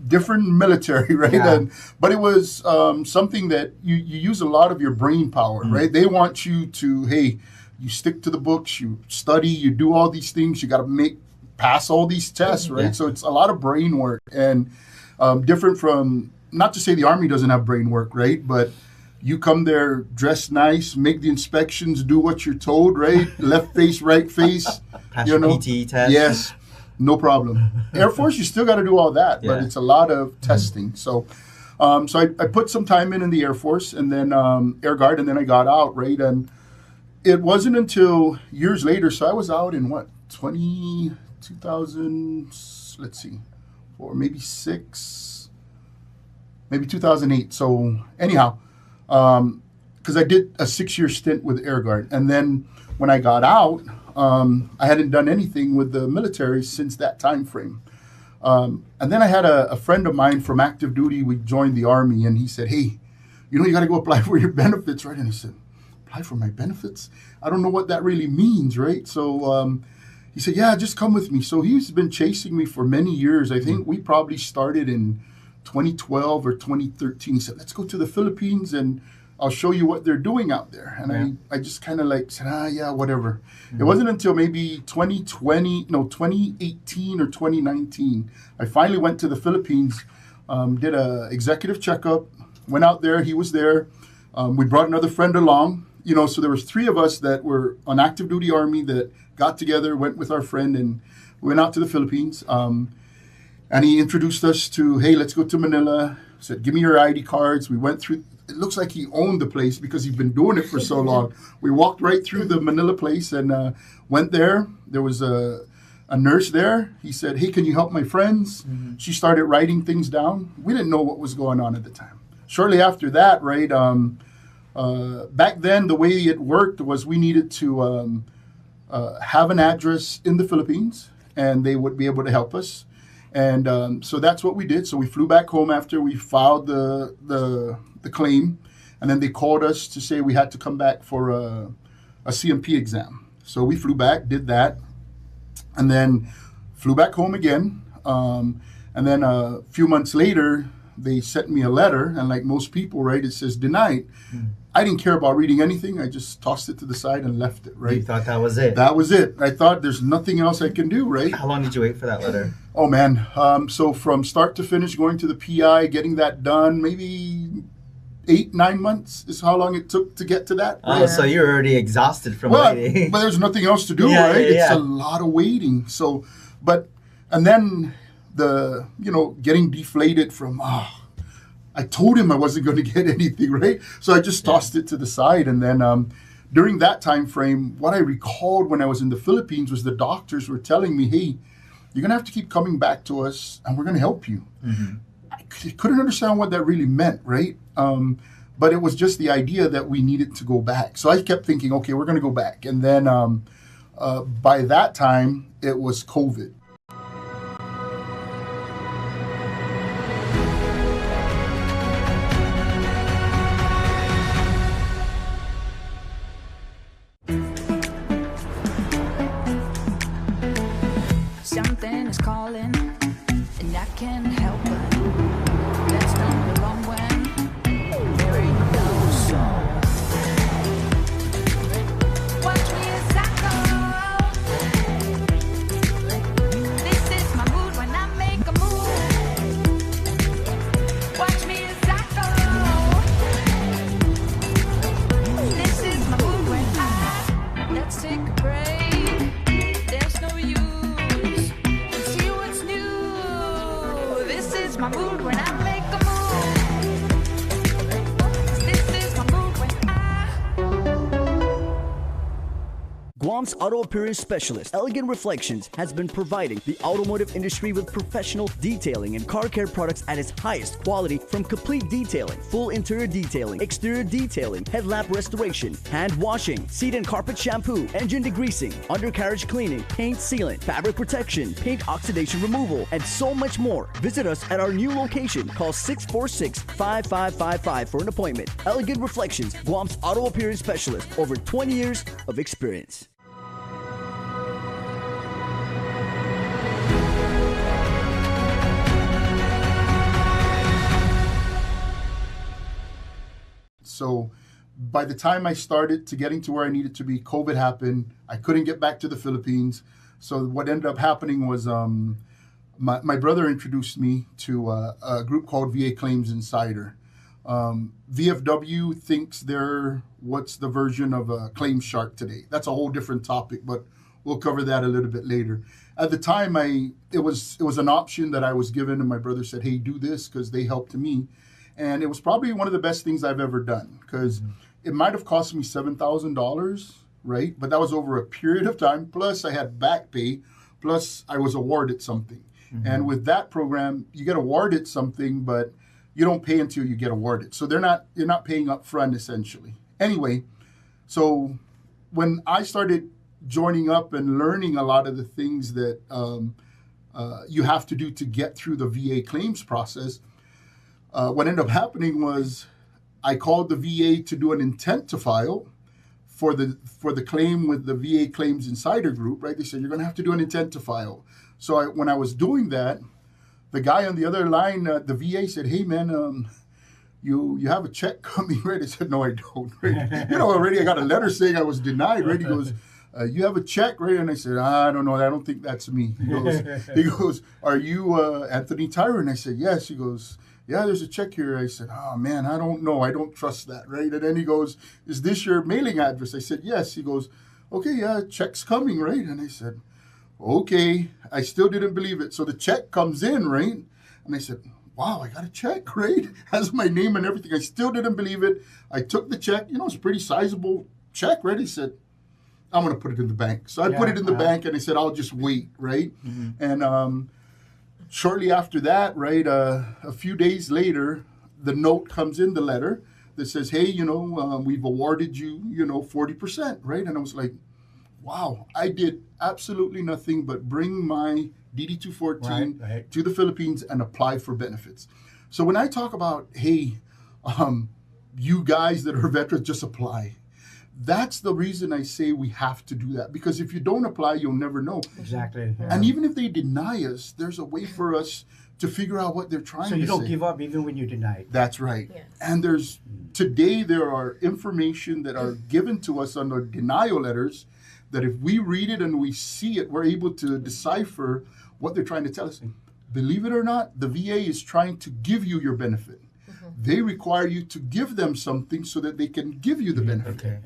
Different military, right? Yeah. But it was something that you use a lot of your brain power, right? They want you to, hey, you stick to the books, you study, you do all these things, you got to pass all these tests, right? So it's a lot of brain work, and different from, not to say the Army doesn't have brain work, right? But you come there dressed nice, make the inspections, do what you're told, right? Left face, right face. Pass your PT test. Yes, no problem. Air Force, you still got to do all that, but it's a lot of testing. So I put some time in the Air Force, and then Air Guard, and then I got out, right? And it wasn't until years later, so I was out in 2000, let's see, or maybe 2008. So anyhow, because I did a 6-year stint with Air Guard. And then when I got out, I hadn't done anything with the military since that time frame. And then I had a friend of mine from active duty. We joined the Army, and he said, hey, you got to go apply for your benefits, right? And I said, apply for my benefits? I don't know what that really means, right? So he said, yeah, just come with me. So he's been chasing me for many years. I think we probably started in 2012 or 2013. He said, let's go to the Philippines and I'll show you what they're doing out there. And I just kind of said, yeah, whatever. It wasn't until maybe 2018 or 2019, I finally went to the Philippines, did a executive checkup, went out there, he was there. We brought another friend along, so there was 3 of us that were on active duty Army that got together, went with our friend, and went out to the Philippines. And he introduced us to, hey, let's go to Manila. Said, give me your ID cards. We went through. It looks like he owned the place because he'd been doing it for so long. We walked right through the Manila place and went there. There was a nurse there. He said, hey, can you help my friends? She started writing things down. We didn't know what was going on at the time. Shortly after that, right, back then the way it worked was we needed to have an address in the Philippines, and they would be able to help us. And so that's what we did. So we flew back home after we filed the claim, and then they called us to say we had to come back for a CMP exam. So we flew back, did that, and then flew back home again. And then a few months later, they sent me a letter, and like most people, right, it says denied. I didn't care about reading anything. I just tossed it to the side and left it, right? You thought that was it? That was it. I thought there's nothing else I can do, right? How long did you wait for that letter? Oh, man. So from start to finish, going to the PI, getting that done, maybe 8-9 months is how long it took to get to that. Oh, so you're already exhausted from waiting. But there's nothing else to do, Yeah, right? yeah, It's yeah. a lot of waiting. So, and then getting deflated from, I told him I wasn't going to get anything, right? So I just tossed it to the side. And then during that time frame, what I recalled when I was in the Philippines was the doctors were telling me, hey, you're going to have to keep coming back to us and we're going to help you. I couldn't understand what that really meant, right? But it was just the idea that we needed to go back. So I kept thinking, okay, we're going to go back. And then by that time, it was COVID. Something is calling, and I can't help it. That's not wrong when there ain't no soul. Watch me as I go. This is my mood when I make a move. Watch me as I go. This is my mood when let's take a break. There's no use. My mood when I make a move. This is my mood when Guam's auto appearance specialist, Elegant Reflections, has been providing the automotive industry with professional detailing and car care products at its highest quality, from complete detailing, full interior detailing, exterior detailing, headlamp restoration, hand washing, seat and carpet shampoo, engine degreasing, undercarriage cleaning, paint sealant, fabric protection, paint oxidation removal, and so much more. Visit us at our new location. Call 646-5555 for an appointment. Elegant Reflections, Guam's auto appearance specialist, over 20 years of experience. So by the time I started to getting to where I needed to be, COVID happened. I couldn't get back to the Philippines. So what ended up happening was my brother introduced me to a group called VA Claims Insider. VFW thinks they're what's the version of a Claim Shark today. That's a whole different topic, but we'll cover that a little bit later. At the time, it was an option that I was given, and my brother said, hey, do this because they helped me. And it was probably one of the best things I've ever done, because it might have cost me $7,000, right? But that was over a period of time. Plus, I had back pay. Plus, I was awarded something. And with that program, you get awarded something, but you don't pay until you get awarded. So you're not paying up front, essentially. Anyway, so when I started joining up and learning a lot of the things that you have to do to get through the VA claims process, what ended up happening was I called the VA to do an intent to file for the claim with the VA Claims Insider Group, right? They said, you're going to have to do an intent to file. So when I was doing that, the guy on the other line, the VA said, hey, man, you have a check coming, right? I said, no, I don't, right? Already I got a letter saying I was denied, right? He goes, you have a check, right? And I said, I don't know. I don't think that's me. He goes, are you Anthony Tyron? I said, yes. He goes, yeah, there's a check here. I said, oh, man, I don't know. I don't trust that, right? And then he goes, is this your mailing address? I said, yes. He goes, okay, yeah, check's coming, right? And I said, okay. I still didn't believe it. So the check comes in, right? And I said, wow, I got a check, right? Has my name and everything. I still didn't believe it. I took the check. It's a pretty sizable check, right? He said, I'm going to put it in the bank. So I put it in the bank, and I said, I'll just wait, right? And shortly after that, right, a few days later, the note comes in, the letter that says, hey, we've awarded you, 40%, right? And I was like, wow, I did absolutely nothing but bring my DD-214 to the Philippines and apply for benefits. So when I talk about, hey, you guys that are veterans, just apply. That's the reason I say we have to do that. Because if you don't apply, you'll never know. Exactly. Yeah. And even if they deny us, there's a way for us to figure out what they're trying to say. So you don't give up even when you're denied. That's right. Yes. And today there are information that are given to us under denial letters that if we read it and we see it, we're able to decipher what they're trying to tell us. Believe it or not, the VA is trying to give you your benefit. They require you to give them something so that they can give you the benefit. Okay.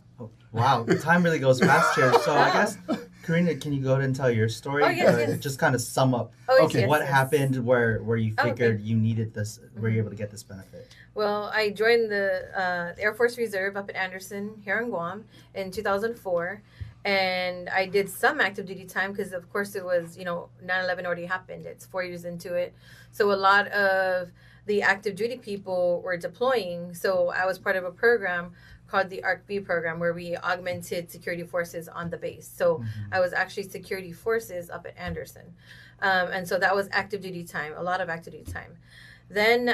Wow, time really goes fast here. So I guess, Karina, can you go ahead and tell your story? Oh, yes. Just kind of sum up what happened where you figured you needed this, were you able to get this benefit? Well, I joined the Air Force Reserve up at Anderson here in Guam in 2004. And I did some active duty time because, of course, it was, 9/11 already happened. It's 4 years into it. So a lot of the active duty people were deploying. So I was part of a program called the ARC-B program where we augmented security forces on the base. So I was actually security forces up at Anderson. And so that was active duty time, a lot of active duty time. Then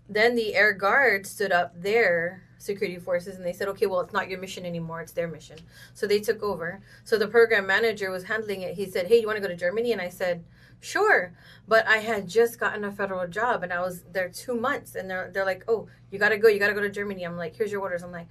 the Air Guard stood up their security forces and they said, okay, well, it's not your mission anymore, it's their mission. So they took over. So the program manager was handling it. He said, hey, you want to go to Germany? And I said, sure. But I had just gotten a federal job and I was there 2 months and they're like, oh, you gotta go to Germany. I'm like, here's your orders. I'm like,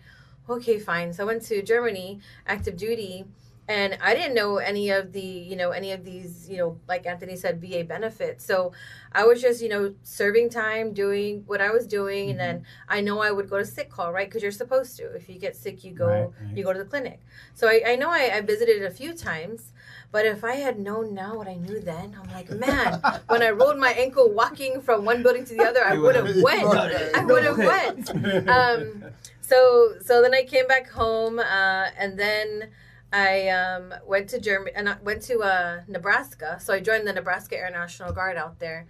okay, fine. So I went to Germany, active duty, and I didn't know any of these, like Anthony said, VA benefits. So I was just, serving time, doing what I was doing. And then I know I would go to sick call, right? Because you're supposed to. If you get sick, you go you go to the clinic. So I know I visited a few times. But if I had known now what I knew then, I'm like, man, when I rolled my ankle walking from one building to the other, I would have went. So then I came back home, and then I went to Germany, and I went to Nebraska. So I joined the Nebraska Air National Guard out there.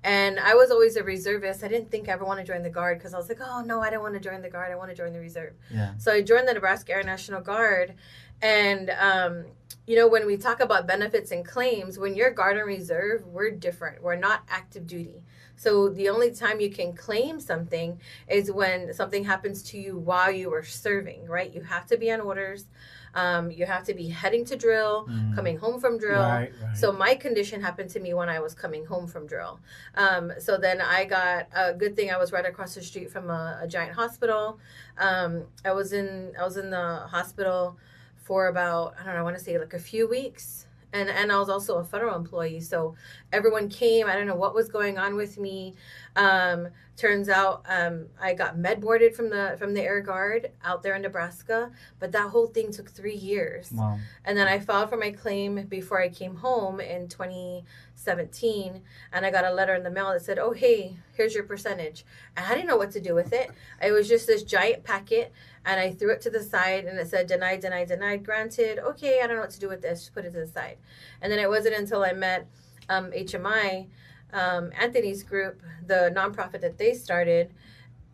And I was always a reservist. I didn't think I ever want to join the Guard because I was like, oh, no, I don't want to join the Guard. I want to join the reserve. Yeah. So I joined the Nebraska Air National Guard. And, when we talk about benefits and claims, when you're Guard and Reserve, we're different. We're not active duty. So the only time you can claim something is when something happens to you while you are serving, right? You have to be on orders. You have to be heading to drill, coming home from drill. Right. So my condition happened to me when I was coming home from drill. So then I got a good thing. I was right across the street from a giant hospital. I was in the hospital for about, I want to say like a few weeks. And I was also a federal employee. So everyone came. I don't know what was going on with me. Turns out I got med boarded from the Air Guard out there in Nebraska. But that whole thing took 3 years. Wow. And then I filed for my claim before I came home in 2017. And I got a letter in the mail that said, oh, hey, here's your percentage. And I didn't know what to do with it. It was just this giant packet. And I threw it to the side and it said, denied, denied, denied, granted. Okay, I don't know what to do with this. Just put it to the side. And then it wasn't until I met HMI, Anthony's group, the nonprofit that they started,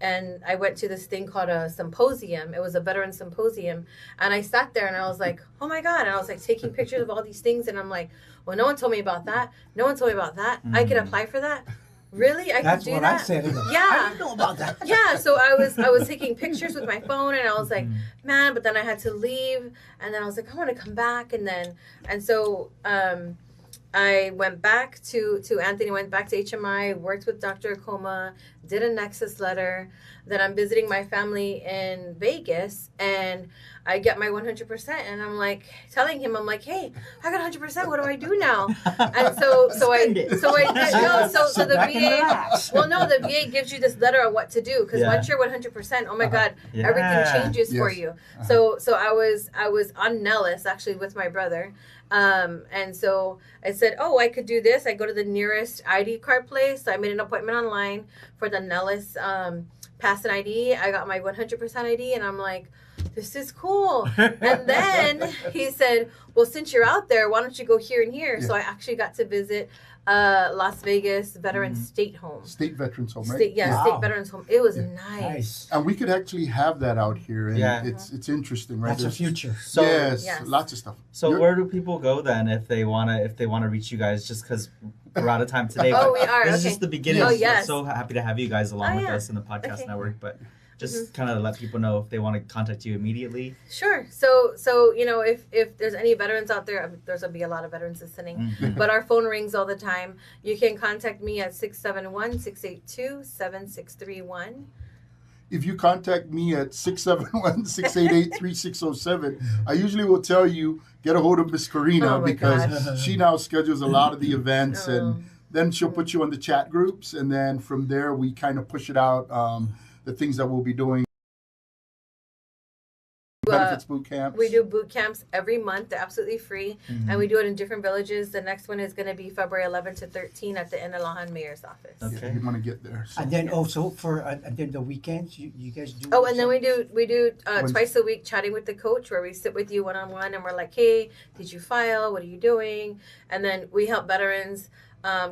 and I went to this thing called a symposium. It was a veteran symposium. And I sat there and I was like, oh my God. And I was like taking pictures of all these things. And I'm like, well, no one told me about that. No one told me about that. I can apply for that. Really? I That's could do what that? I said. Yeah. I didn't know about that. Yeah. So I was taking pictures with my phone and I was like, man, but then I had to leave. And then I was like, I want to come back. And so I went back to Anthony, went back to HMI, worked with Dr. Akoma, did a Nexus letter. Then I'm visiting my family in Vegas and I get my 100%. And I'm like telling him, I'm like, hey, I got 100%. What do I do now? And so the VA, well, no, the VA gives you this letter on what to do. Because once you're 100%, oh my God, everything changes for you. So I was on Nellis actually with my brother. And so I said, oh, I could do this. I go to the nearest ID card place. So I made an appointment online for the Nellis Pass an ID. I got my 100% ID and I'm like, this is cool. And then he said, well, since you're out there, why don't you go here and here? So I actually got to visit Las Vegas Veterans State Home. State Veterans Home, right? State Veterans Home. It was nice. And we could actually have that out here. And it's interesting, right? That's the future. So, yes, lots of stuff. So where do people go then if they wanna reach you guys? Just because we're out of time today. Oh, we are. This is just the beginning. Oh, yes. We're so happy to have you guys along with us in the podcast network. But just kind of let people know if they want to contact you immediately. Sure. So if there's any veterans out there, there's gonna be a lot of veterans listening, but our phone rings all the time. You can contact me at 671-682-7631. If you contact me at 671-688-3607, I usually will tell you, get a hold of Miss Karina because she now schedules a lot of the events and then she'll put you on the chat groups. And then from there, we kind of push it out, the things that we'll be doing. Benefits boot camps. We do boot camps every month. They're absolutely free. And we do it in different villages. The next one is going to be February 11 to 13 at the Inalahan Mayor's office. Okay. You want to get there. So. And then also for and then the weekends, you guys do. Oh, and then we do twice a week chatting with the coach where we sit with you one-on-one and we're like, hey, did you file? What are you doing? And then we help veterans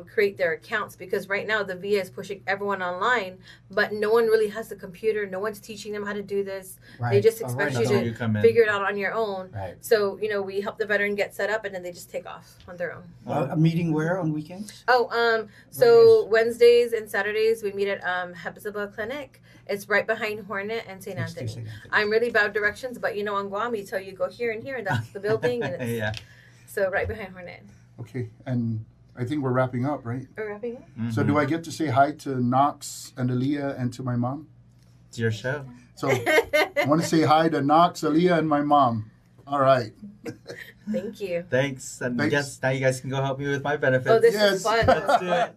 create their accounts because right now the VA is pushing everyone online, but no one really has the computer. No one's teaching them how to do this. Right. They just expect you to figure it out on your own. Right. So, we help the veteran get set up and then they just take off on their own. A meeting where on weekends? So Wednesdays and Saturdays we meet at Hepzibah Clinic. It's right behind Hornet and St. Anthony. I'm really bad directions, but on Guam you tell you go here and here and that's the building. And it's, so right behind Hornet. Okay, and I think we're wrapping up, right? We're wrapping up. So do I get to say hi to Knox and Aaliyah and to my mom? It's your show. So I want to say hi to Knox, Aaliyah, and my mom. All right. Thank you. Thanks. And I guess now you guys can go help me with my benefits. Oh, this is fun. Let's do it.